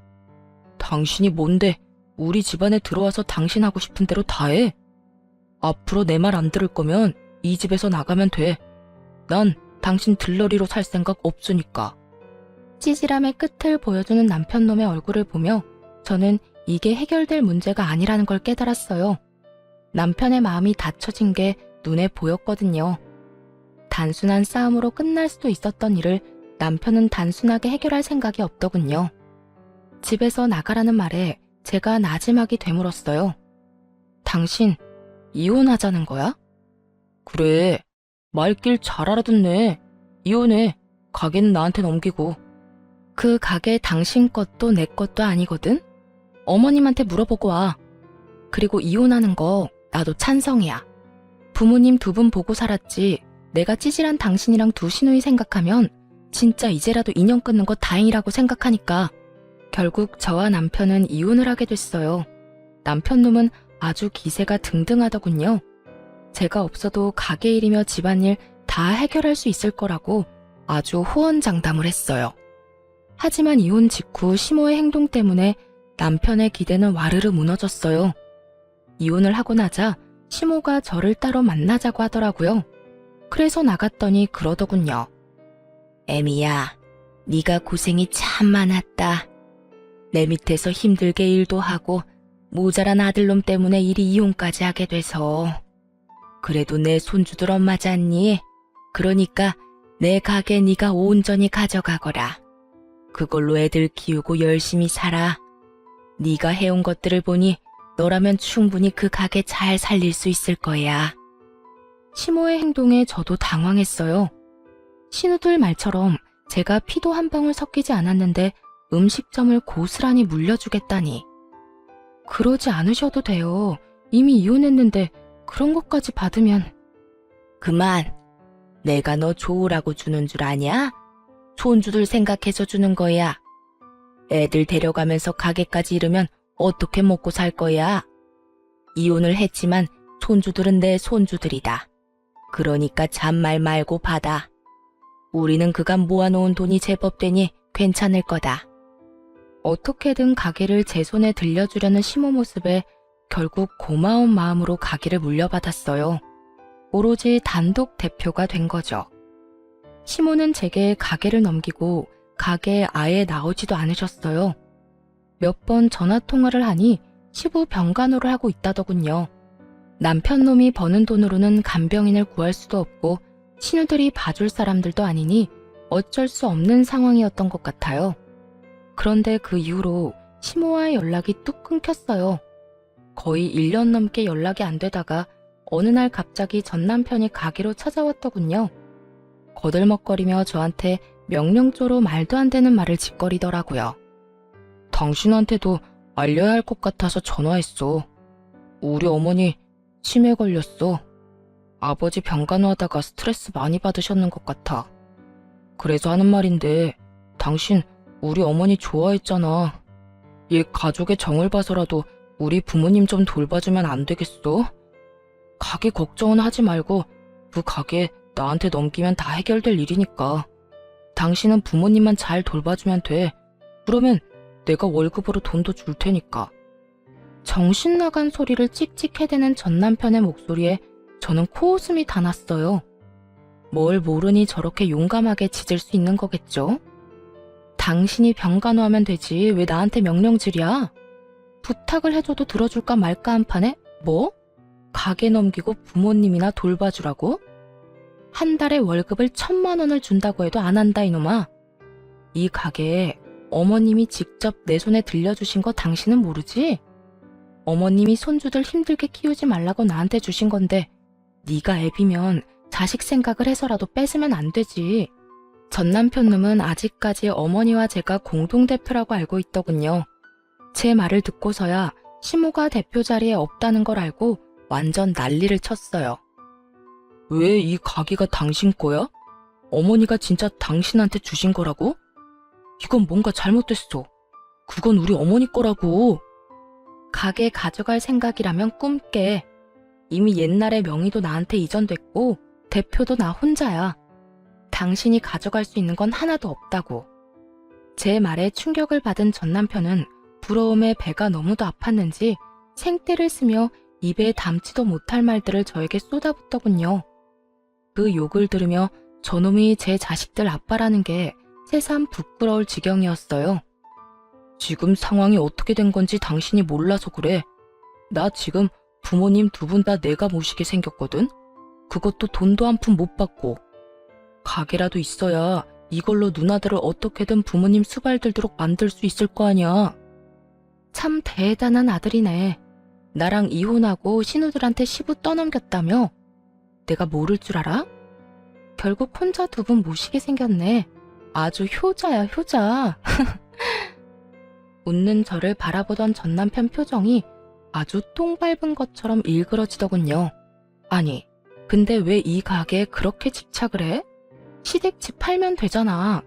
당신이 뭔데 우리 집안에 들어와서 당신 하고 싶은 대로 다 해? 앞으로 내 말 안 들을 거면 이 집에서 나가면 돼. 난 당신 들러리로 살 생각 없으니까. 찌질함의 끝을 보여주는 남편놈의 얼굴을 보며 저는 이게 해결될 문제가 아니라는 걸 깨달았어요. 남편의 마음이 닫혀진 게 눈에 보였거든요. 단순한 싸움으로 끝날 수도 있었던 일을 남편은 단순하게 해결할 생각이 없더군요. 집에서 나가라는 말에 제가 나지막이 되물었어요. 당신 이혼하자는 거야? 그래. 말길 잘 알아듣네. 이혼해. 가게는 나한테 넘기고. 그 가게 당신 것도 내 것도 아니거든? 어머님한테 물어보고 와. 그리고 이혼하는 거 나도 찬성이야. 부모님 두 분 보고 살았지. 내가 찌질한 당신이랑 두 시누이 생각하면 진짜 이제라도 인연 끊는 거 다행이라고 생각하니까. 결국 저와 남편은 이혼을 하게 됐어요. 남편 놈은 아주 기세가 등등하더군요. 제가 없어도 가게 일이며 집안일 다 해결할 수 있을 거라고 아주 호언장담을 했어요. 하지만 이혼 직후 시모의 행동 때문에 남편의 기대는 와르르 무너졌어요. 이혼을 하고 나자 시모가 저를 따로 만나자고 하더라고요. 그래서 나갔더니 그러더군요. 애미야, 네가 고생이 참 많았다. 내 밑에서 힘들게 일도 하고 모자란 아들놈 때문에 일이 이혼까지 하게 돼서. 그래도 내 손주들 엄마잖니? 그러니까 내 가게 네가 온전히 가져가거라. 그걸로 애들 키우고 열심히 살아. 네가 해온 것들을 보니 너라면 충분히 그 가게 잘 살릴 수 있을 거야. 시모의 행동에 저도 당황했어요. 신우들 말처럼 제가 피도 한 방울 섞이지 않았는데 음식점을 고스란히 물려주겠다니. 그러지 않으셔도 돼요. 이미 이혼했는데 그런 것까지 받으면. 그만. 내가 너 좋으라고 주는 줄 아냐? 손주들 생각해서 주는 거야. 애들 데려가면서 가게까지 잃으면 어떻게 먹고 살 거야? 이혼을 했지만 손주들은 내 손주들이다. 그러니까 잔말 말고 받아. 우리는 그간 모아놓은 돈이 제법 되니 괜찮을 거다. 어떻게든 가게를 제 손에 들려주려는 시모 모습에 결국 고마운 마음으로 가게를 물려받았어요. 오로지 단독 대표가 된 거죠. 시모는 제게 가게를 넘기고 가게에 아예 나오지도 않으셨어요. 몇 번 전화통화를 하니 시부 병간호를 하고 있다더군요. 남편 놈이 버는 돈으로는 간병인을 구할 수도 없고 신우들이 봐줄 사람들도 아니니 어쩔 수 없는 상황이었던 것 같아요. 그런데 그 이후로 시모와의 연락이 뚝 끊겼어요. 거의 1년 넘게 연락이 안 되다가 어느 날 갑자기 전 남편이 가게로 찾아왔더군요. 거들먹거리며 저한테 명령조로 말도 안 되는 말을 짓거리더라고요. 당신한테도 알려야 할 것 같아서 전화했어. 우리 어머니 치매 걸렸어. 아버지 병간호하다가 스트레스 많이 받으셨는 것 같아. 그래서 하는 말인데 당신 우리 어머니 좋아했잖아. 얘 가족의 정을 봐서라도 우리 부모님 좀 돌봐주면 안 되겠어? 가게 걱정은 하지 말고 그 가게 나한테 넘기면 다 해결될 일이니까. 당신은 부모님만 잘 돌봐주면 돼. 그러면 내가 월급으로 돈도 줄 테니까. 정신 나간 소리를 찍찍 해대는 전 남편의 목소리에 저는 코웃음이 다 났어요. 뭘 모르니 저렇게 용감하게 짖을 수 있는 거겠죠? 당신이 병간호하면 되지 왜 나한테 명령질이야? 부탁을 해줘도 들어줄까 말까 한 판에 뭐? 가게 넘기고 부모님이나 돌봐주라고? 한 달에 월급을 1,000만 원을 준다고 해도 안 한다 이놈아. 이 가게에 어머님이 직접 내 손에 들려주신 거 당신은 모르지? 어머님이 손주들 힘들게 키우지 말라고 나한테 주신 건데 네가 애비면 자식 생각을 해서라도 뺏으면 안 되지. 전 남편 놈은 아직까지 어머니와 제가 공동대표라고 알고 있더군요. 제 말을 듣고서야 시모가 대표 자리에 없다는 걸 알고 완전 난리를 쳤어요. 왜 이 가게가 당신 거야? 어머니가 진짜 당신한테 주신 거라고? 이건 뭔가 잘못됐어. 그건 우리 어머니 거라고. 가게 가져갈 생각이라면 꿈 깨. 이미 옛날에 명의도 나한테 이전됐고 대표도 나 혼자야. 당신이 가져갈 수 있는 건 하나도 없다고. 제 말에 충격을 받은 전 남편은 부러움에 배가 너무도 아팠는지 생떼를 쓰며 입에 담지도 못할 말들을 저에게 쏟아붓더군요. 그 욕을 들으며 저놈이 제 자식들 아빠라는 게 새삼 부끄러울 지경이었어요. 지금 상황이 어떻게 된 건지 당신이 몰라서 그래. 나 지금 부모님 두 분 다 내가 모시게 생겼거든. 그것도 돈도 한 푼 못 받고. 가게라도 있어야 이걸로 누나들을 어떻게든 부모님 수발 들도록 만들 수 있을 거 아니야. 참 대단한 아들이네. 나랑 이혼하고 신우들한테 시부 떠넘겼다며? 내가 모를 줄 알아? 결국 혼자 두 분 모시게 생겼네. 아주 효자야, 효자. 웃는 저를 바라보던 전 남편 표정이 아주 똥 밟은 것처럼 일그러지더군요. 아니, 근데 왜 이 가게에 그렇게 집착을 해? 시댁집 팔면 되잖아.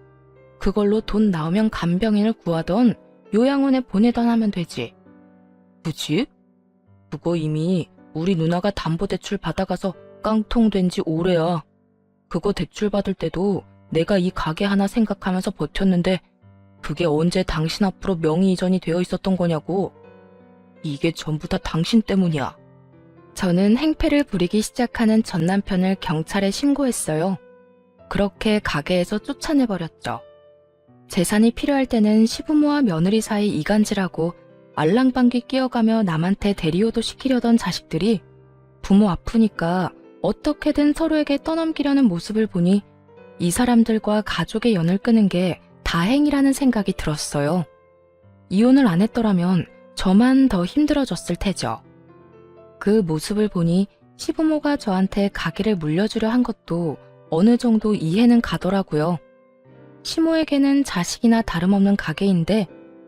그걸로 돈 나오면 간병인을 구하던 요양원에 보내던 하면 되지. 그 집? 그거 이미 우리 누나가 담보대출 받아가서 깡통된 지 오래야. 그거 대출 받을 때도 내가 이 가게 하나 생각하면서 버텼는데 그게 언제 당신 앞으로 명의 이전이 되어 있었던 거냐고. 이게 전부 다 당신 때문이야. 저는 행패를 부리기 시작하는 전 남편을 경찰에 신고했어요. 그렇게 가게에서 쫓아내버렸죠. 재산이 필요할 때는 시부모와 며느리 사이 이간질하고 알랑방귀 끼어가며 남한테 대리호도 시키려던 자식들이 부모 아프니까 어떻게든 서로에게 떠넘기려는 모습을 보니 이 사람들과 가족의 연을 끄는 게 다행이라는 생각이 들었어요. 이혼을 안 했더라면 저만 더 힘들어졌을 테죠. 그 모습을 보니 시부모가 저한테 가게를 물려주려 한 것도 어느 정도 이해는 가더라고요. 시모에게는 자식이나 다름없는 가게인데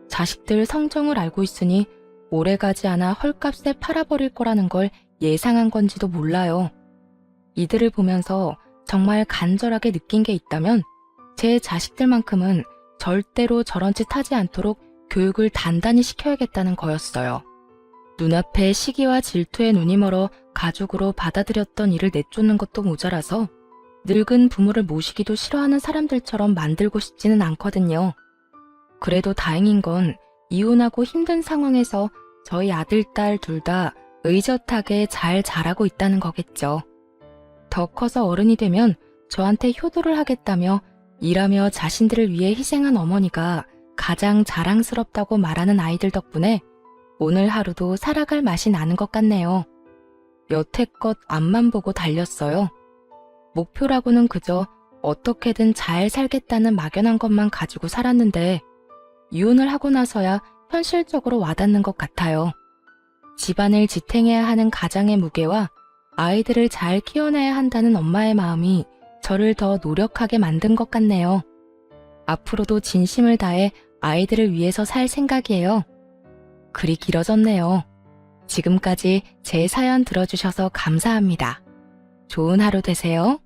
자식들 성정을 알고 있으니 오래가지 않아 헐값에 팔아버릴 거라는 걸 예상한 건지도 몰라요. 이들을 보면서 정말 간절하게 느낀 게 있다면 제 자식들만큼은 절대로 저런 짓 하지 않도록 교육을 단단히 시켜야겠다는 거였어요. 눈앞에 시기와 질투에 눈이 멀어 가족으로 받아들였던 이를 내쫓는 것도 모자라서 늙은 부모를 모시기도 싫어하는 사람들처럼 만들고 싶지는 않거든요. 그래도 다행인 건 이혼하고 힘든 상황에서 저희 아들, 딸 둘 다 의젓하게 잘 자라고 있다는 거겠죠. 더 커서 어른이 되면 저한테 효도를 하겠다며 일하며 자신들을 위해 희생한 어머니가 가장 자랑스럽다고 말하는 아이들 덕분에 오늘 하루도 살아갈 맛이 나는 것 같네요. 여태껏 앞만 보고 달렸어요. 목표라고는 그저 어떻게든 잘 살겠다는 막연한 것만 가지고 살았는데 이혼을 하고 나서야 현실적으로 와닿는 것 같아요. 집안을 지탱해야 하는 가장의 무게와 아이들을 잘 키워내야 한다는 엄마의 마음이 저를 더 노력하게 만든 것 같네요. 앞으로도 진심을 다해 아이들을 위해서 살 생각이에요. 글이 길어졌네요. 지금까지 제 사연 들어주셔서 감사합니다. 좋은 하루 되세요.